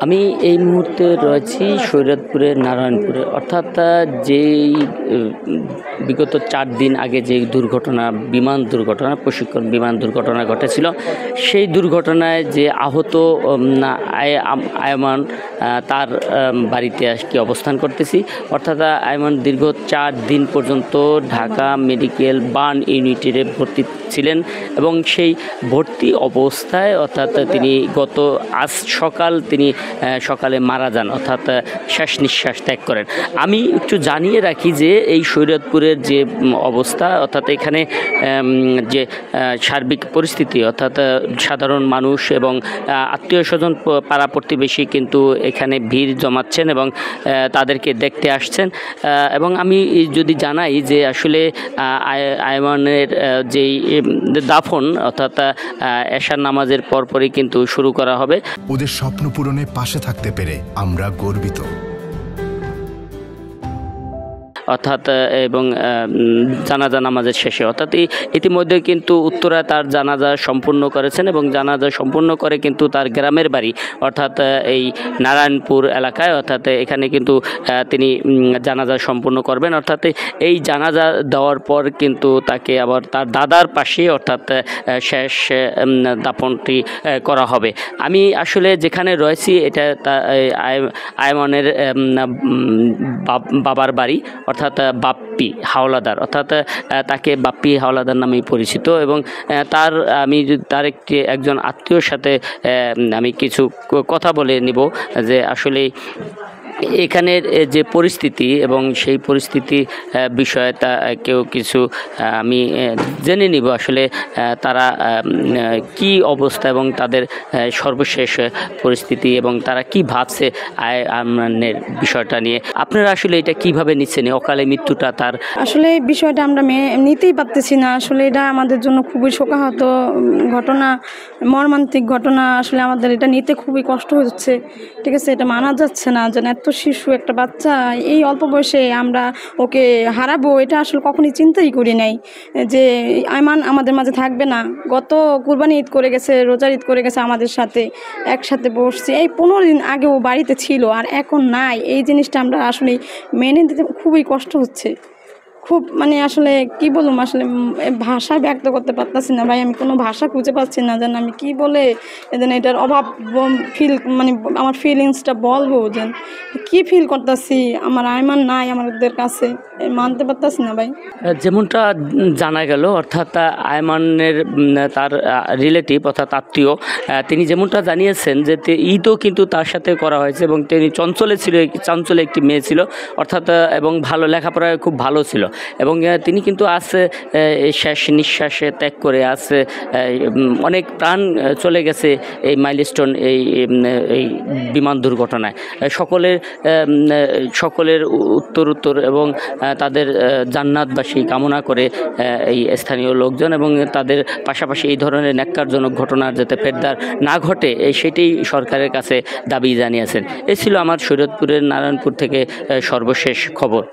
আমি এই মুহূর্তে রয়েছি শরীয়তপুরের নারায়ণপুরে, অর্থাৎ যেই বিগত ৪ দিন আগে যে দুর্ঘটনা, বিমান দুর্ঘটনা, প্রশিক্ষণ বিমান দুর্ঘটনা ঘটেছিল, সেই দুর্ঘটনায় যে আহত আয়মান, তার বাড়িতে আজকে অবস্থান করতেছি। অর্থাৎ আয়মান দীর্ঘ ৪ দিন পর্যন্ত ঢাকা মেডিকেল বার্ন ইউনিটে ভর্তি ছিলেন এবং সেই ভর্তি অবস্থায় অর্থাৎ তিনি আজ সকালে মারা যান, অর্থাৎ শেষ নিঃশ্বাস ত্যাগ করেন। আমি একটু জানিয়ে রাখি যে এই শরীয়তপুরের যে অবস্থা, অর্থাৎ এখানে যে সার্বিক পরিস্থিতি, অর্থাৎ সাধারণ মানুষ এবং আত্মীয় স্বজন, পাড়া প্রতিবেশী কিন্তু এখানে ভিড় জমাচ্ছেন এবং তাদেরকে দেখতে আসছেন। এবং আমি যদি জানাই যে আসলে আয়মানের যেই দাফন, অর্থাৎ এশার নামাজের পরপরই কিন্তু শুরু করা হবে। ওদের স্বপ্ন পূরণে পাশে থাকতে পেরে আমরা গর্বিত। অর্থাৎ এবং জানাজা নামাজের শেষে অর্থাৎ ইতিমধ্যে কিন্তু উত্তরায় তার জানাজা সম্পূর্ণ করেছেন এবং জানাজা সম্পূর্ণ করে কিন্তু তার গ্রামের বাড়ি অর্থাৎ এই নারায়ণপুর এলাকায়, অর্থাৎ এখানে কিন্তু তিনি জানাজা সম্পূর্ণ করবেন। অর্থাৎ এই জানাজা দেওয়ার পর কিন্তু তাকে আবার তার দাদার পাশে অর্থাৎ শেষ দাফনটি করা হবে। আমি আসলে যেখানে রয়েছি এটা আয়মানের বাবার বাড়ি, অর্থাৎ বাপ্পি হাওলাদার, অর্থাৎ তাকে বাপ্পি হাওলাদার নামেই পরিচিত। এবং আমি তার একজন আত্মীয়র সাথে আমি কিছু কথা বলে নিব যে আসলে এখানের যে পরিস্থিতি এবং সেই পরিস্থিতি বিষয়ে কেউ কিছু আমি জেনে নিব আসলে তারা কি অবস্থা এবং তাদের সর্বশেষ পরিস্থিতি এবং তারা কি ভাবছে আয়মানের বিষয়টা নিয়ে। আপনারা আসলে এটা কিভাবে নিচ্ছেন, অকালে মৃত্যুটা তার? আসলে এই বিষয়টা আমরা নিতেই পারতেছি না। আসলে এটা আমাদের জন্য খুবই শোকাহত ঘটনা, মর্মান্তিক ঘটনা। আসলে আমাদের এটা নিতে খুবই কষ্ট হচ্ছে, ঠিক আছে? এটা মানা যাচ্ছে না যে এত শিশু একটা বাচ্চা এই অল্প বয়সে আমরা ওকে হারাবো, এটা আসলে কখনই চিন্তাই করি নাই যে আয়মান আমাদের মাঝে থাকবে না। গত কুরবানি ঈদ করে গেছে, রোজার ঈদ করে গেছে আমাদের সাথে, একসাথে বসছি। এই 15 দিন আগে ও বাড়িতে ছিল আর এখন নাই। এই জিনিসটা আমরা আসলে মেনে দিতে খুবই কষ্ট হচ্ছে। খুব আসলে কি বলুম, আসলে ভাষা ব্যক্ত করতে পারতেছি না ভাই। আমি কোনো ভাষা খুঁজে পাচ্ছি না যেন আমি কি বলে এটার অভাব আমার ফিলিংসটা বলবো, যেন কি ফিল করতেছি। আমার আয়মান নাই আমাদের কাছে, মানতে পারতেছি না ভাই। যেমনটা জানা গেল, অর্থাৎ আয়মানের তার রিলেটিভ অর্থাৎ আত্মীয়, তিনি যেমনটা জানিয়েছেন যে ঈদও কিন্তু তার সাথে করা হয়েছে এবং তিনি চঞ্চলে একটি মেয়ে ছিল, অর্থাৎ এবং ভালো লেখাপড়ায় খুব ভালো ছিল এবং তিনি কিন্তু শেষ নিঃশ্বাসে ত্যাগ করে অনেক প্রাণ চলে গেছে এই মাইলস্টোন, এই বিমান দুর্ঘটনায়। সকলের উত্তর এবং তাদের জান্নাতবাসী কামনা করে এই স্থানীয় লোকজন এবং তাদের পাশাপাশি এই ধরনের ন্যাক্কারজনক ঘটনা যাতে ফেরদার না ঘটে সেটাই সরকারের কাছে দাবি জানিয়েছেন। এ ছিল আমার শরীয়তপুরের নারায়ণপুর থেকে সর্বশেষ খবর।